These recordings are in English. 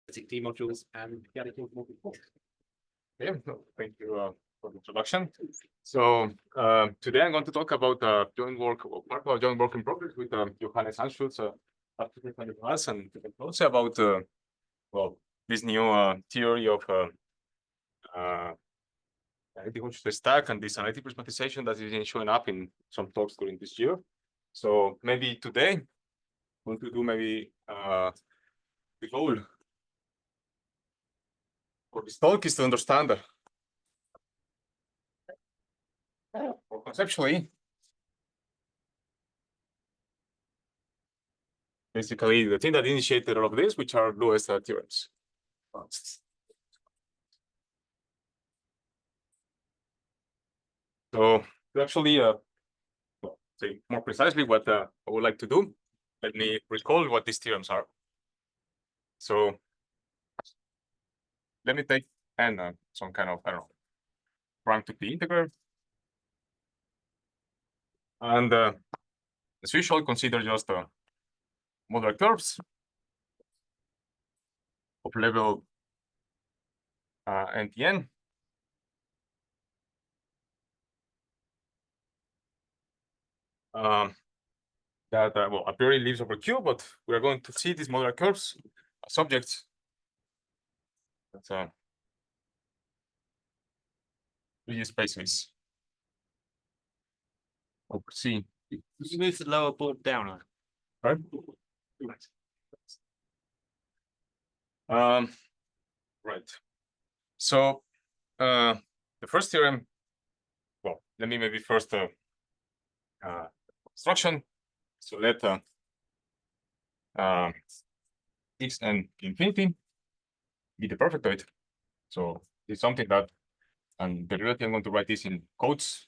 Analytic D-modules and p-adic automorphic. Yeah, thank you for the introduction. So today I'm going to talk about joint work, or part of our joint work in progress with Johannes Anschutz, and also about well, this new theory of the stack and this analytic prismatization that is showing up in some talks during this year. So maybe today we're going to do maybe the goal for this talk is to understand or conceptually basically the thing that initiated all of this, which are Lewis theorems. So to actually say more precisely what I would like to do, let me recall what these theorems are. So let me take some kind of, I don't know, prime to p integer. And as usual, consider just modular curves of level NTN. That well, a priori lives over Q, but we are going to see these modular curves as objects. That's three spaces over C. You move the lower board down. Right. Right. So the first theorem. Well, let me maybe first construction. So let x and infinity be the perfectoid. So it's something that, and the reality I'm going to write this in quotes.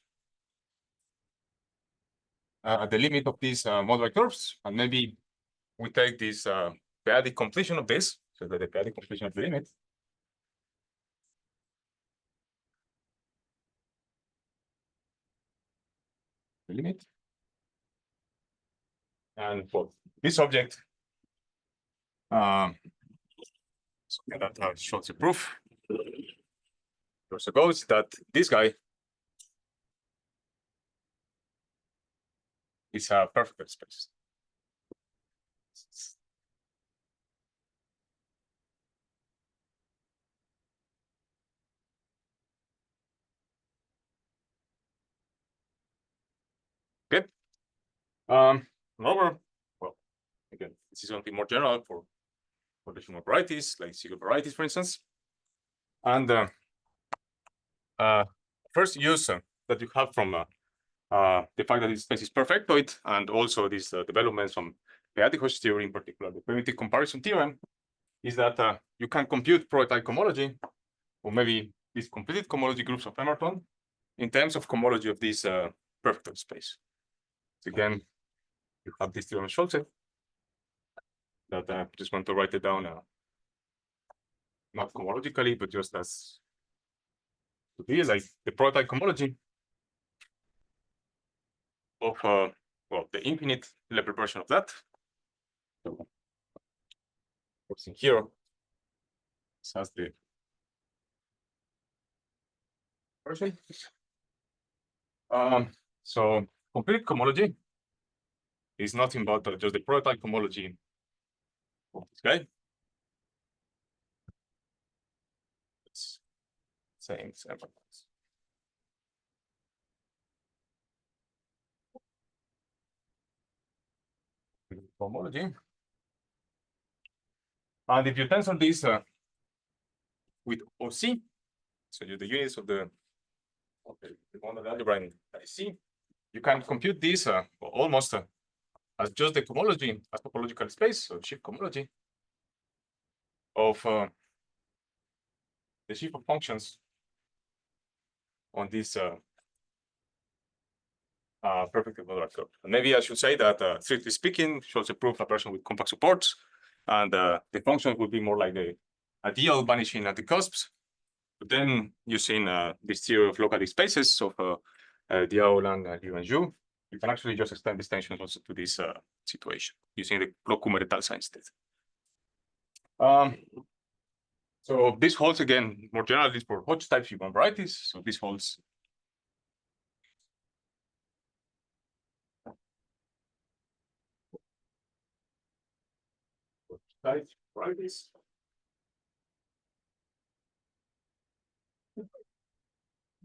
At the limit of these modular curves, and maybe we take this p-adic completion of this, so that the p-adic completion of the limit. The limit. And for this object, so that shows the proof. Also goes that this guy is a perfect space. Okay. Moreover, well, again, this is something more general for traditional varieties, like single varieties, for instance. And first use that you have from the fact that this space is perfectoid, and also these developments from p-adic theory, in particular the primitive comparison theorem, is that you can compute prototype cohomology, or maybe these completed cohomology groups of Emerton, in terms of cohomology of this perfectoid space. So again, you have this theorem of Scholze that I just want to write it down, not cohomologically, but just as to be like the prototype cohomology of well, the infinite level version of that. So what's in here has the version. So complete cohomology is nothing but just the prototype cohomology of this guy. It's saying cohomology. And if you tensor this with OC, so the units of the model algebra in IC, you can compute this almost as just the cohomology as topological space, so shift cohomology of the shift of functions on this perfect modular curve. And maybe I should say that strictly speaking, shows a proof version with compact supports, and the functions would be more like the ideal vanishing at the cusps. But then using this theory of local spaces of Diao, Lang, Liu, and Zhu, you can actually just extend these tensions also to this situation using the Bloch-Kummer et al. Instead. So this holds again more generally for Hodge type Human varieties. So this holds. Type varieties.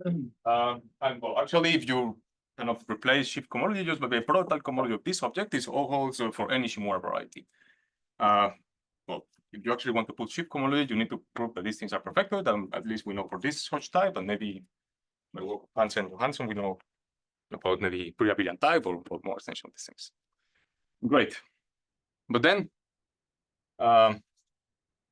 And well, actually, if you kind of replace shift cohomology just by a product cohomology of this object, this all holds for any Shimura variety. Well, if you actually want to put shift cohomology, you need to prove that these things are perfected, and at least we know for this Hodge type, and maybe by work of Hansen, we know about maybe pre-abelian type or more extension of these things. Great. But then,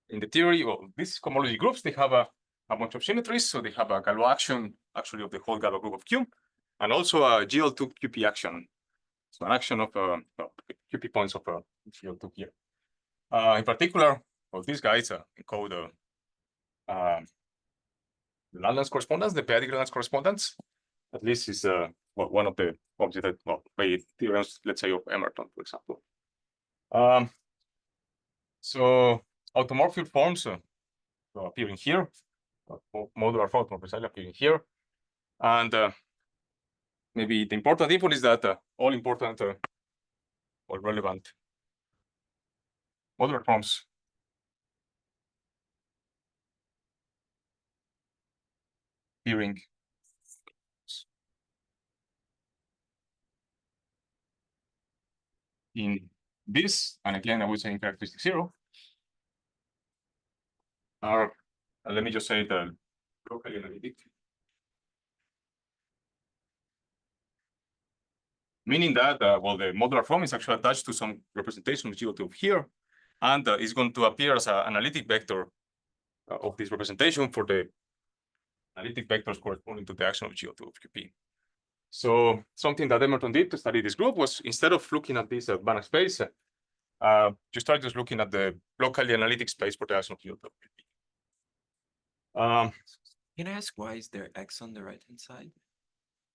in the theory, well, these cohomology groups, they have a bunch of symmetries. So they have a Galois action, actually, of the whole Galois group of Q, and also a GL2 QP action. So an action of QP points of GL2 here. In particular, well, these guys encode the Laurent correspondence, the p-adic Laurent correspondence. At least is well, one of the objects that, by theorems, let's say, of Emerton, for example. So automorphic forms appearing here, modular forms more precisely appearing here, and maybe the important info is that all important or relevant modular forms appearing in this, and again, I would say in characteristic 0, are, let me just say the locally analytic. Meaning that, well, the modular form is actually attached to some representation of GO2 here, and is going to appear as an analytic vector of this representation for the analytic vectors corresponding to the action of GO2 of QP. So something that Emerton did to study this group was, instead of looking at this Banach space, you start just looking at the locally analytic space for the action of GO2 of QP. Can I ask why is there X on the right-hand side?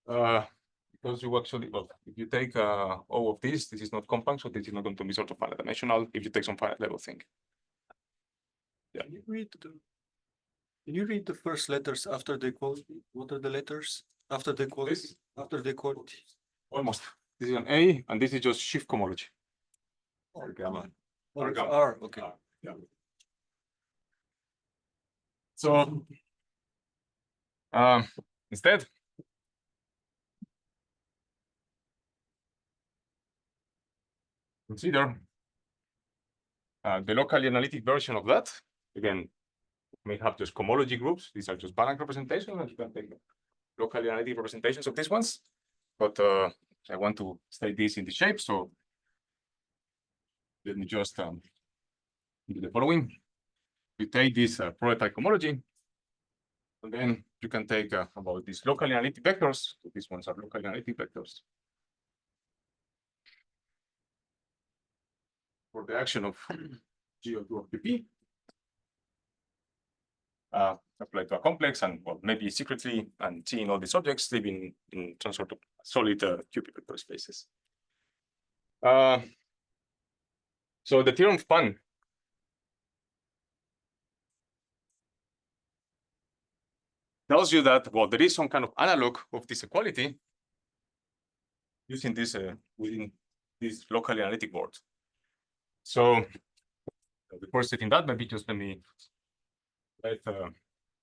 Because you actually, well, if you take O of this is not compact, so this is not going to be sort of finite dimensional if you take some finite level thing. Yeah. Can you read the first letters after the equality? What are the letters after the equality? This? After the equality. Almost. This is an A, and this is just shift cohomology. Oh, gamma. Oh, R it's gamma. R. Okay. Yeah. So instead, consider the locally analytic version of that. Again, may have just cohomology groups. These are just Banach representations, and you can take locally analytic representations of these ones. But I want to state this in the shape, so let me just do the following. You take this prototype cohomology, and then you can take about these locally analytic vectors. So these ones are locally analytic vectors for the action of GO2 of QP. Applied to a complex, and well, maybe secretly, and seeing all these objects living in some sort of solid QP vector spaces. So the theorem of Pan tells you that, well, there is some kind of analog of this equality using this within this locally analytic board. So the first setting that, maybe just let me write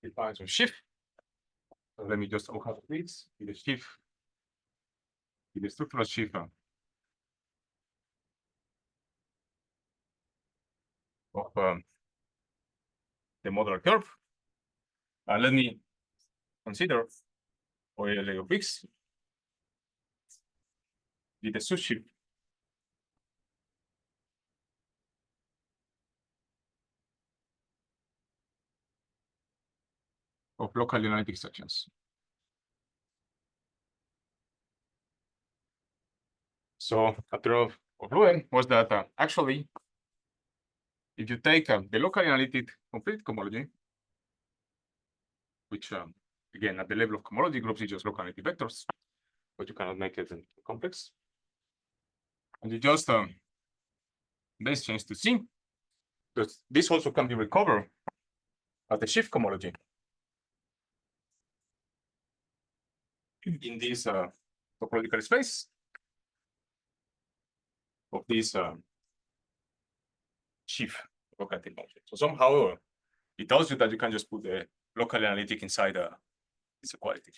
define some shift. So let me just have this with the shift, with the structural shift of the modular curve. And let me consider OLA of X with the subshift of local analytic sections. So a theorem of Luen was that actually, if you take the local analytic complete cohomology, which again at the level of cohomology groups is just local analytic vectors, but you cannot make it complex, and you just base change to C. But this also can be recovered at the shift cohomology in this topological space of this shift locative function. So somehow it tells you that you can just put the local analytic inside this equality.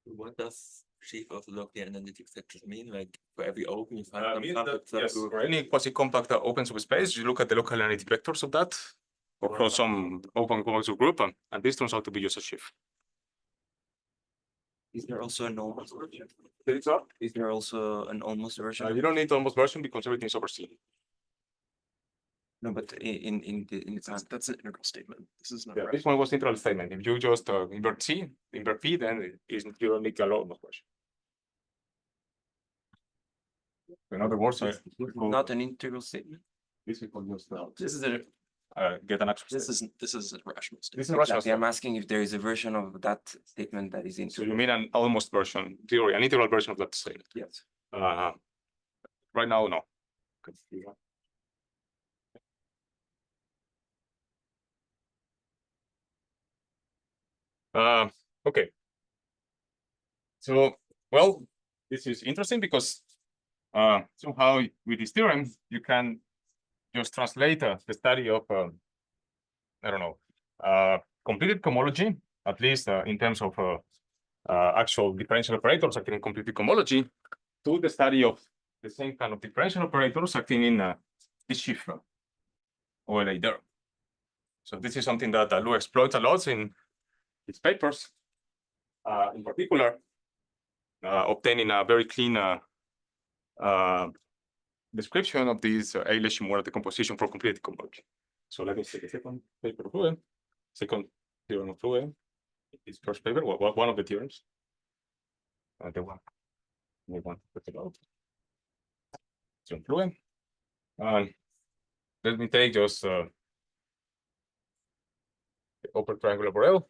What does sheaf of local analytic vectors mean? Like for every open, you find some Means compact that, yes, subgroup. for any quasi-compact open subspace, you look at the local analytic vectors of that, or from some open convex group, and this turns out to be just a shift. Is there also an almost version? Is Is there also an almost version? you don't need almost version because everything is overseen. No, but in the That's an integral statement. This is not. Yeah, this one was integral statement. If you just invert P, then you don't need a almost version. In other words, not an integral statement. this is called just This is a. get an actual. This is a rational statement. This is a rational Exactly. I'm statement. asking if there is a version of that statement that is So integral. you mean an almost version, theory, an integral version of that statement? Yes. Right now, no. Okay. So, well, this is interesting because somehow with this theorem, you can just translate the study of, I don't know, completed cohomology, at least in terms of actual differential operators acting in completed cohomology, to the study of the same kind of differential operators acting in this shift OLA there. So this is something that Lou exploits a lot in his papers, in particular, obtaining a very clean description of this Euler-Shimura decomposition for completed cohomology. So let me see the second paper of Lou, second theorem of Lou, his first paper, one of the theorems. The one we want to put it out. So Lou, and let me take just the upper triangular Borel.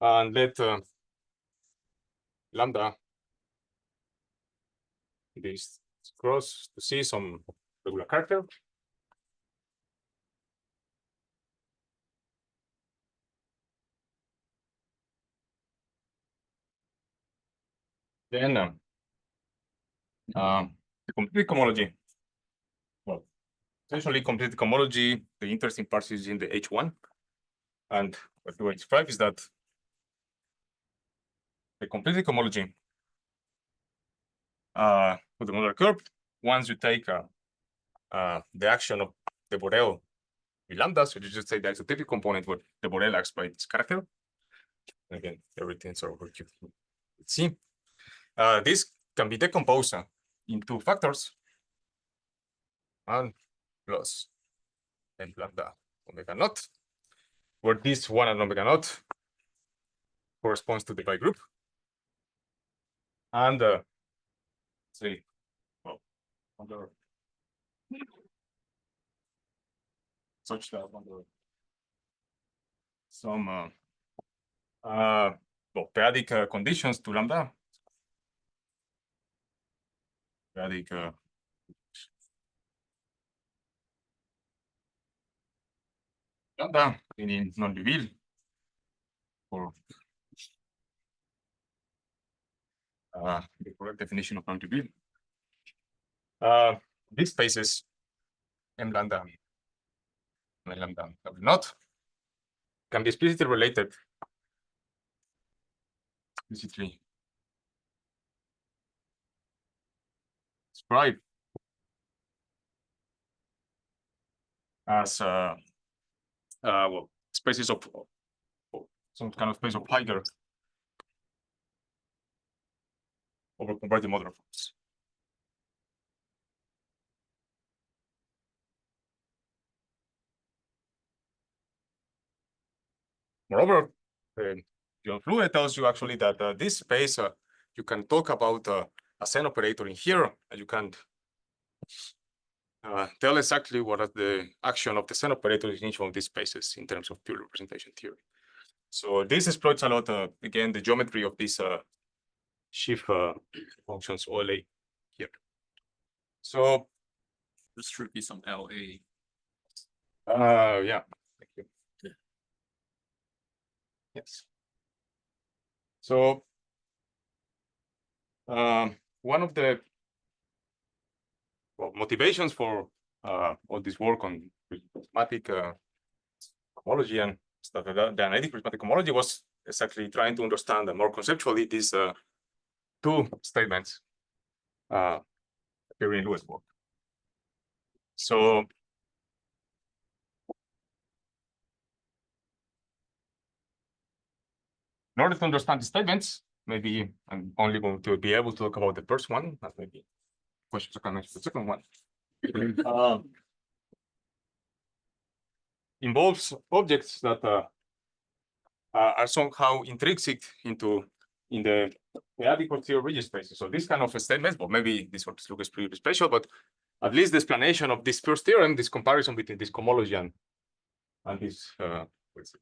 And let lambda this cross to see some regular character. Then the complete cohomology. Well, essentially complete cohomology, the interesting part is in the H1. And what we describe is that the complete cohomology with the modular curve, once you take the action of the Borel with lambda, so you just say the isotypic component where the Borel acts by this character. Again, everything's over here. Let's see. This can be decomposed in two factors, and plus n lambda omega naught, where this one and omega naught corresponds to the pi group. And say, well, under such that under some well, p-adic conditions to lambda. P-adic lambda in non-Liouville for the correct definition of non-Liouville. These spaces m lambda and lambda w naught can be explicitly related. Explicitly described as well, spaces of some kind of space of Heidegger over converted modular forms. Moreover, John Flue tells you actually that this space you can talk about a Sen operator in here, and you can tell exactly what is the action of the Sen operator in each one of these spaces in terms of pure representation theory. So this exploits a lot, again, the geometry of these shift functions OLA here. So This should be some LA. yeah, thank you. Yeah. Yes. So one of the motivations for all this work on prismatic homology and stuff like that, the analytic prismatic homology was exactly trying to understand more conceptually these two statements appearing in Lewis work. So in order to understand the statements, maybe I'm only going to be able to talk about the first one, but maybe questions I can answer the second one. Involves objects that are somehow intrinsic in the p-adic posterior rigid spaces. So this kind of a statement, well, maybe this one looks pretty special, but at least the explanation of this first theorem, this comparison between this homology and this what is it?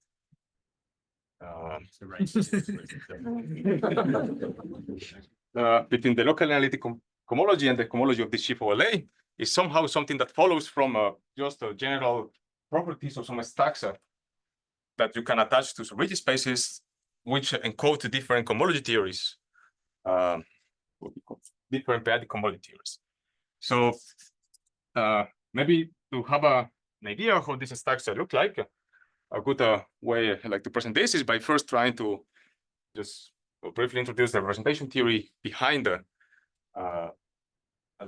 Between the local analytic homology and the homology of this sheaf OLA is somehow something that follows from just general properties of some stacks that you can attach to some rigid spaces, which encode different homology theories, different p-adic homology theories. So maybe to have an idea of how these stacks look like, a good way I like to present this is by first trying to just briefly introduce the representation theory behind at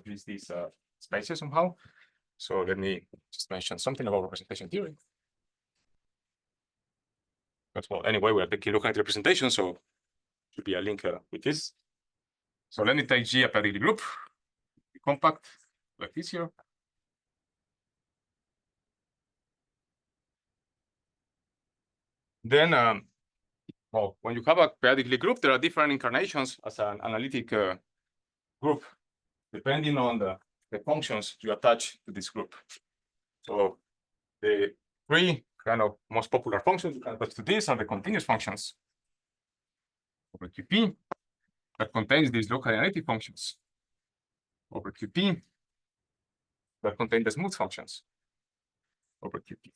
least these spaces somehow. So let me just mention something about representation theory. But well, anyway, we're taking a look at the representation, so should be a link with this. So let me take G a p-adic group, compact, like this here. Then, well, when you have a p-adic group, there are different incarnations as an analytic group, depending on the functions you attach to this group. So the three kind of most popular functions you can attach to this are the continuous functions over QP that contains these local analytic functions over QP that contain the smooth functions over QP.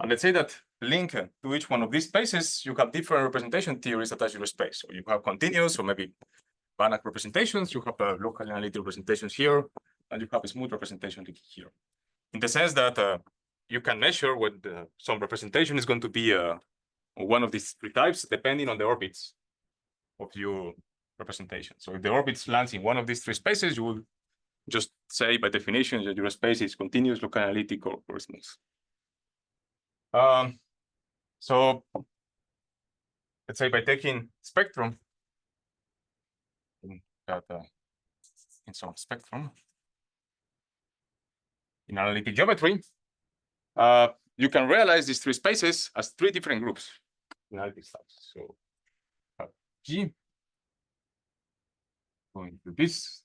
And let's say that link to each one of these spaces, you have different representation theories attached to your space. So you have continuous, or maybe Banach representations, you have local analytic representations here, and you have a smooth representation here. In the sense that you can measure what some representation is going to be one of these three types, depending on the orbits of your representation. So if the orbit lands in one of these three spaces, you will just say by definition that your space is continuous, local analytic, or smooth. So let's say by taking spectrum, in some spectrum in analytic geometry, you can realize these three spaces as three different groups in analytic types. So G going to this,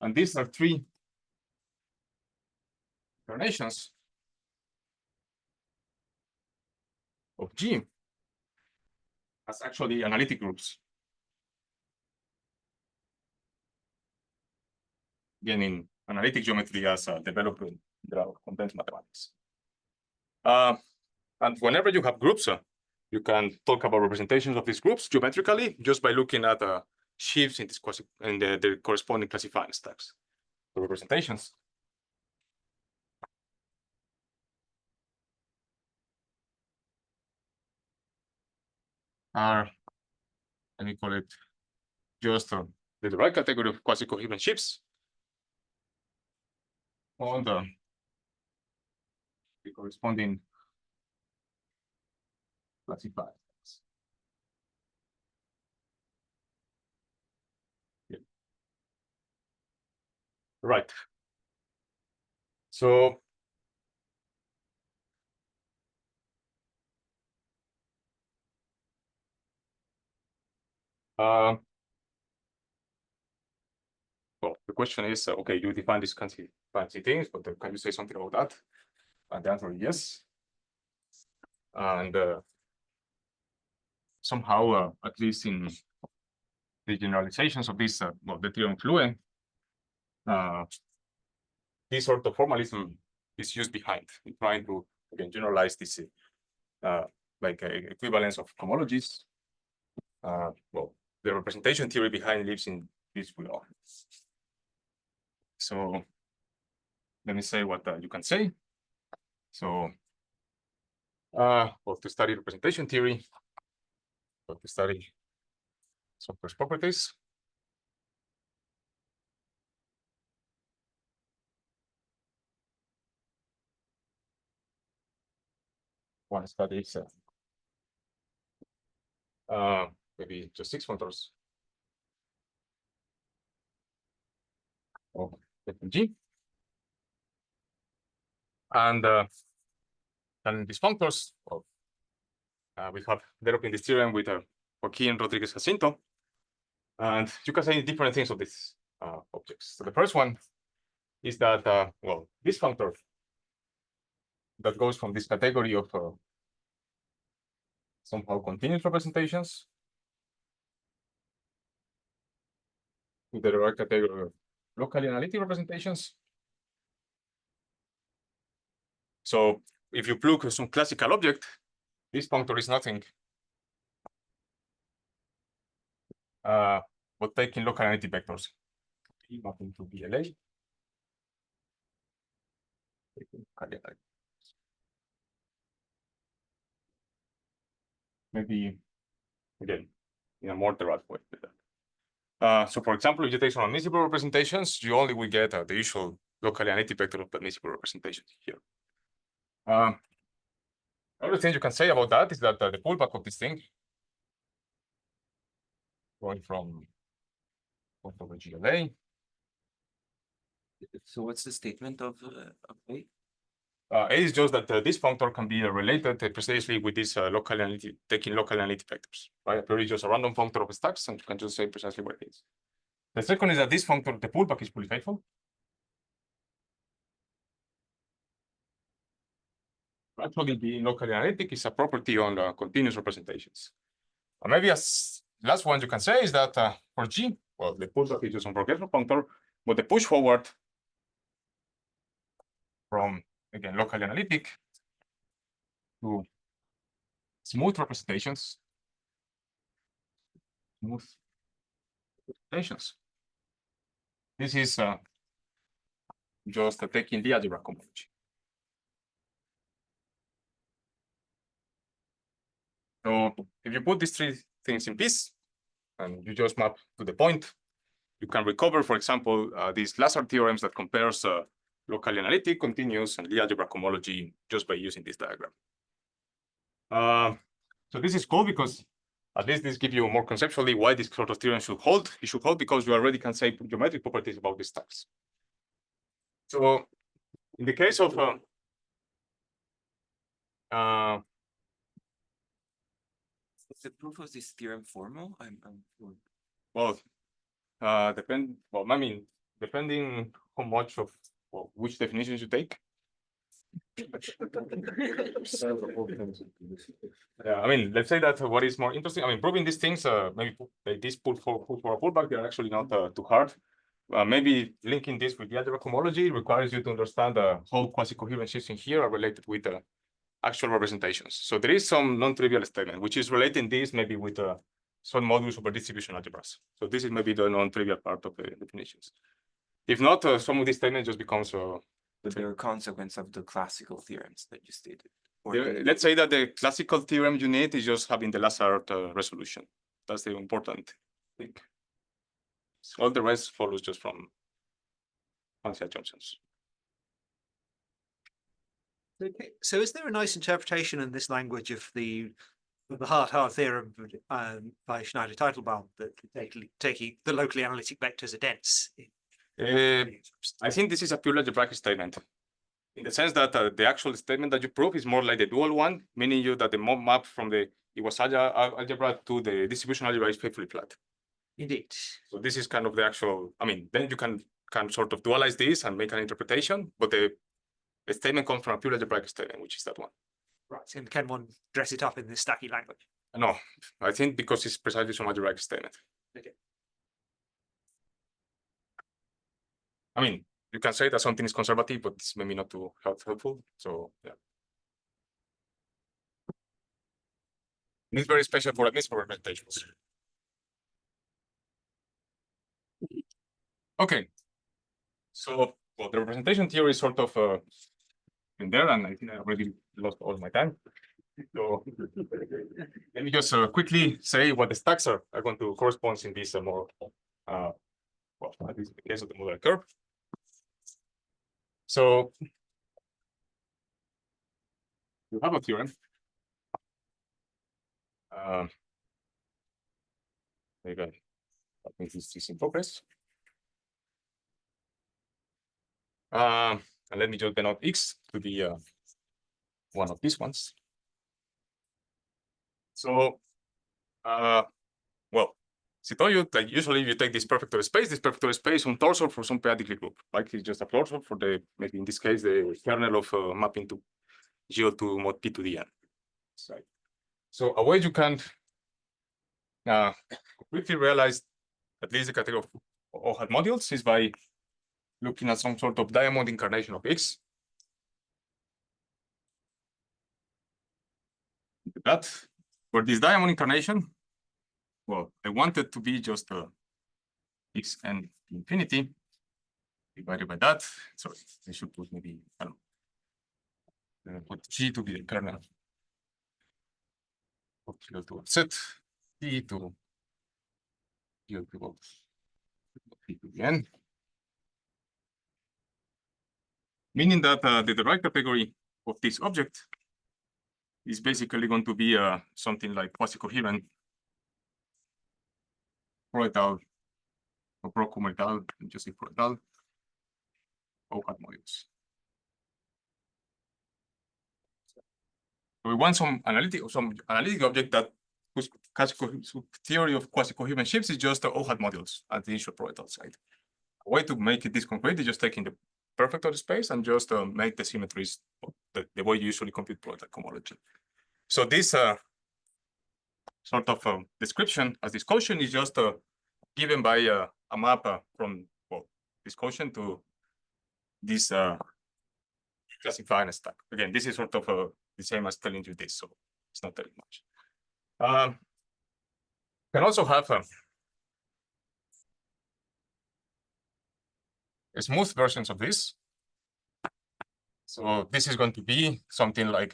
and these are three incarnations of G as actually analytic groups. Again, in analytic geometry as developed in condensed mathematics. And whenever you have groups, you can talk about representations of these groups geometrically just by looking at sheaves in this the corresponding classifying stacks. The representations are, let me call it just the right category of quasi-coherent sheaves on the corresponding classifiers. Yeah. Right. So well, the question is, okay, you define these fancy things, but can you say something about that? And the answer is yes. And somehow, at least in the generalizations of this, the theorem fluent, this sort of formalism is used behind in trying to again generalize this like equivalence of homologies. The representation theory behind lives in this way. So let me say what you can say. So to study representation theory, to study software properties. One studies maybe just 6 functors of G. And these functors, we have developing this theorem with Joaquin Rodriguez Jacinto. And you can say different things of these objects. So the first one is that, this functor that goes from this category of somehow continuous representations to the right category of locally analytic representations. So if you plug some classical object, this functor is nothing but taking local analytic vectors. P mapping to BLA. Maybe again in a more direct way. So for example, if you take some admissible representations, you only will get the usual locally analytic vector of admissible representations here. Another thing you can say about that is that the pullback of this thing going from over GLA. So what's the statement of A? A is just that this functor can be related precisely with this local analytic, taking local analytic vectors, right? It's just a random functor of stacks, and you can just say precisely what it is. The second is that this functor, the pullback, is fully faithful. Actually, being locally analytic is a property on continuous representations. And maybe as last one you can say is that for G, the pullback is just on progressive functor, but the push forward from, again, locally analytic to smooth representations. This is just taking the algebra convolution. So if you put these three things in peace and you just map to the point, you can recover, for example, these Lazard theorems that compares locally analytic, continuous, and Lie algebra homology just by using this diagram. So this is cool because at least this gives you more conceptually why this sort of theorem should hold. It should hold because you already can say geometric properties about these stacks. So in the case of Is the proof of this theorem formal? well, I mean, depending how much of which definitions you take. Yeah, I mean, let's say that what is more interesting, I mean, proving these things, maybe like this pull for a pullback, they are actually not too hard. Maybe linking this with the algebra homology requires you to understand the whole quasi-coherent shifts here are related with the actual representations. So there is some non-trivial statement, which is relating this maybe with some modules over distribution algebras. So this is maybe the non-trivial part of the definitions. If not, some of these statements just becomes But they're a consequence of the classical theorems that you stated. let's say that the classical theorem you need is just having the Lazard resolution. That's the important thing. All the rest follows just from fancy assumptions. Okay. So is there a nice interpretation in this language of the hard theorem by Schneider-Teitelbaum that taking the locally analytic vectors are dense? I think this is a pure algebraic statement, in the sense that the actual statement that you prove is more like the dual one, meaning you that the map from the Iwasawa algebra to the distribution algebra is faithfully flat. Indeed. So this is kind of the actual, I mean, then you can sort of dualize this and make an interpretation, but the statement comes from a pure algebraic statement, which is that one. Right. And can one dress it up in this stacky language? No, I think because it's precisely some algebraic statement. Okay. I mean, you can say that something is conservative, but it's maybe not too helpful. So yeah. And it's very special for admissible representations. Okay. So well, the representation theory is sort of in there, and I think I already lost all my time. So let me just quickly say what the stacks are going to correspond in this more well, at least in the case of the modular curve. So you have a theorem. Maybe I think this is in progress. And let me just denote X to be one of these ones. So, well, as I told you, like usually you take this perfector space, some torsor for some p-adic group. Like it's just a torsor for the, maybe in this case, the kernel of mapping to GL2 mod P to the N. Right. So a way you can quickly realize at least the category of OHAT modules is by looking at some sort of diamond incarnation of X. That for this diamond incarnation, well, I want it to be just Xn infinity divided by that. Sorry, I should put maybe, I don't know, put G to be the kernel of GL2 set, P to GL2 of P to the N. Meaning that the derived category of this object is basically going to be something like quasi-coherent Pro-et-al or Pro-cum-et-al, just say Pro-et-al, OHAT modules. So we want some analytic object that whose theory of quasi-coherent shapes is just the OHAT modules at the initial Pro-et-al side. A way to make it this concrete is just taking the perfect of the space and just make the symmetries the way you usually compute Pro-et-al cohomology. So this sort of description as this quotient is just given by a map from this quotient to this classified stack. Again, this is sort of the same as telling you this, so it's not telling much. Can also have smooth versions of this. So this is going to be something like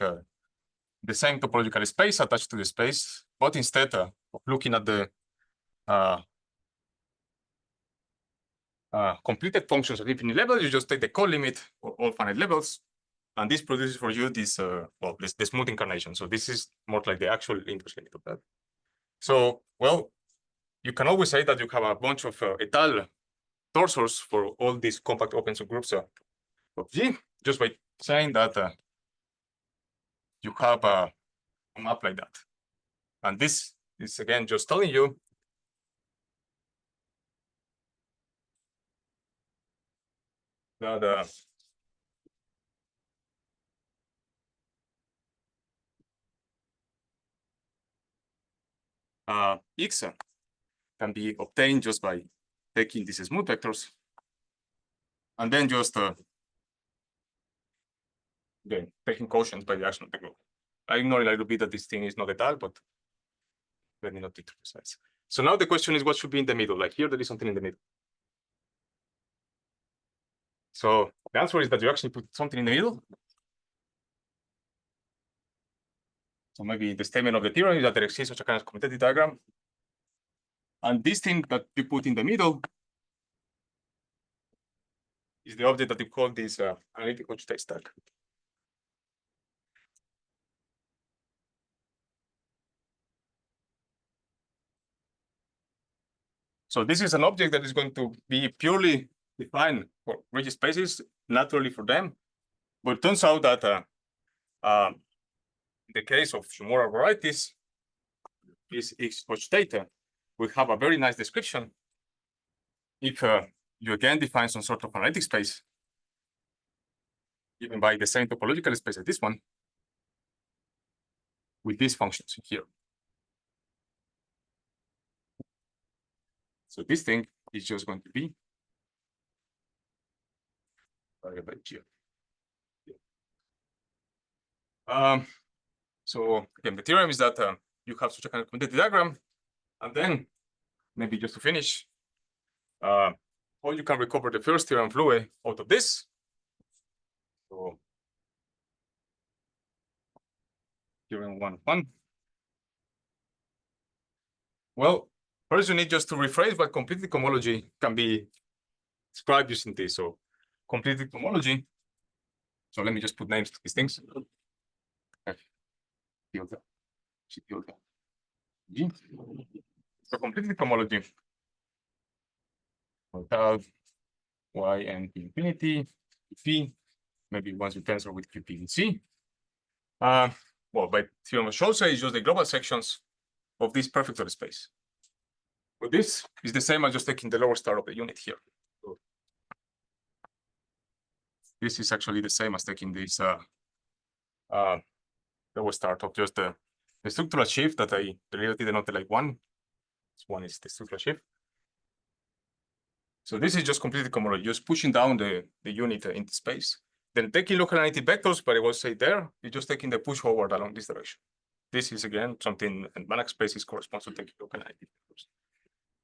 the same topological space attached to the space, but instead of looking at the completed functions at infinite levels, you just take the co-limit of all finite levels, and this produces for you this well, the smooth incarnation. So this is more like the actual inverse limit of that. So, well, you can always say that you have a bunch of étale torsors for all these compact open subgroups of G, just by saying that you have a map like that. And this is, again, just telling you that X can be obtained just by taking these smooth vectors and then just again taking quotients by the action of the group. I ignore a little bit that this thing is not étale, but let me not be too precise. So now the question is what should be in the middle? Like here, there is something in the middle. So the answer is that you actually put something in the middle. So maybe the statement of the theorem is that there exists such a kind of commutative diagram. And this thing that you put in the middle is the object that you call this analytic conjugate stack. So this is an object that is going to be purely defined for rigid spaces, naturally for them. But it turns out that in the case of Shimura varieties, is X Hodge data, we have a very nice description. If you again define some sort of analytic space, given by the same topological space as this one, with these functions here. So this thing is just going to be divided by G. So again, the theorem is that you have such a kind of commutative diagram, and then maybe just to finish, how you can recover the first theorem Flue out of this. So theorem 1. Well, first you need just to rephrase what completed cohomology can be described using this. So completed cohomology. So let me just put names to these things. F tilde, G tilde, G. So completed cohomology will have y and p infinity, phi, maybe once you tensor with qp and c. Well, by theorem of Scholze, it's just the global sections of this perfect order space. But this is the same as just taking the lower star of the unit here. So this is actually the same as taking this lower start of just the structural shift that I derivative denoted like 1. This 1 is the structural shift. So this is just completely cohomology, just pushing down the unit into space. Then taking local analytic vectors, but I will say there, you're just taking the push forward along this direction. This is again something in Banach spaces corresponds to taking local analytic vectors.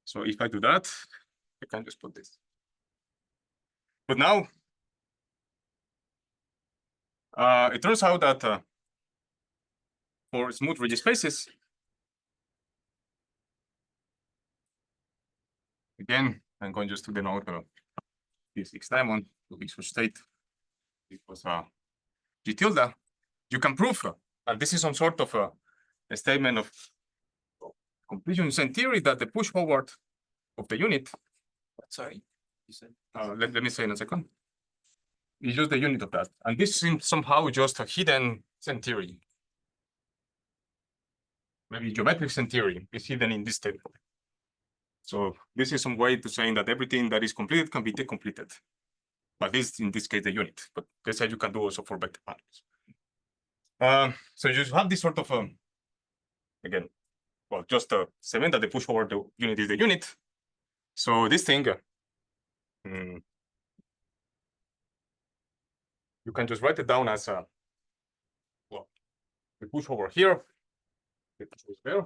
So if I do that, I can just put this. But now, it turns out that for smooth ridge spaces, again, I'm going just to denote this X diamond to be such state. It was G tilde. You can prove, and this is some sort of a statement of completion in theory that the push forward of the unit. Sorry, you said. Let me say in a second. It's just the unit of that, and this is somehow just a hidden Zen theory. Maybe geometric Zen theory is hidden in this table. So this is some way to saying that everything that is completed can be decompleted. But this, in this case, the unit. But they say you can do also for vector panels. So you have this sort of again, well, just cement that the push forward the unit is the unit. So this thing, you can just write it down as well, the push over here, the push over there.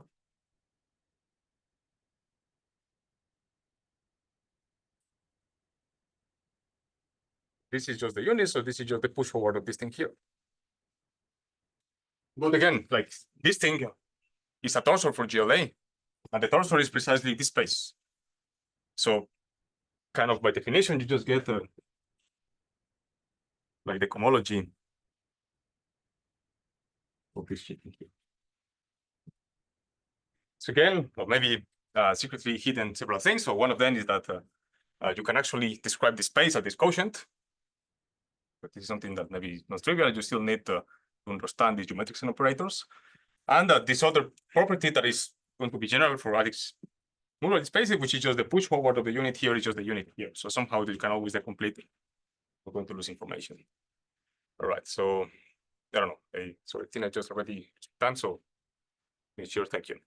This is just the unit, so this is just the push forward of this thing here. But again, like this thing is a torsor for GLA, and the torsor is precisely this space. So kind of by definition, you just get like the cohomology of this shit here. So again, well, maybe secretly hidden several things. So one of them is that you can actually describe the space at this quotient. But this is something that maybe is not trivial. You still need to understand these geometrics and operators. And this other property that is going to be general for adics modular spaces, which is just the push forward of the unit here is just the unit here. So somehow you can always decomplete it. We're going to lose information. All right, so I don't know. So I think I just already done. So make sure, thank you.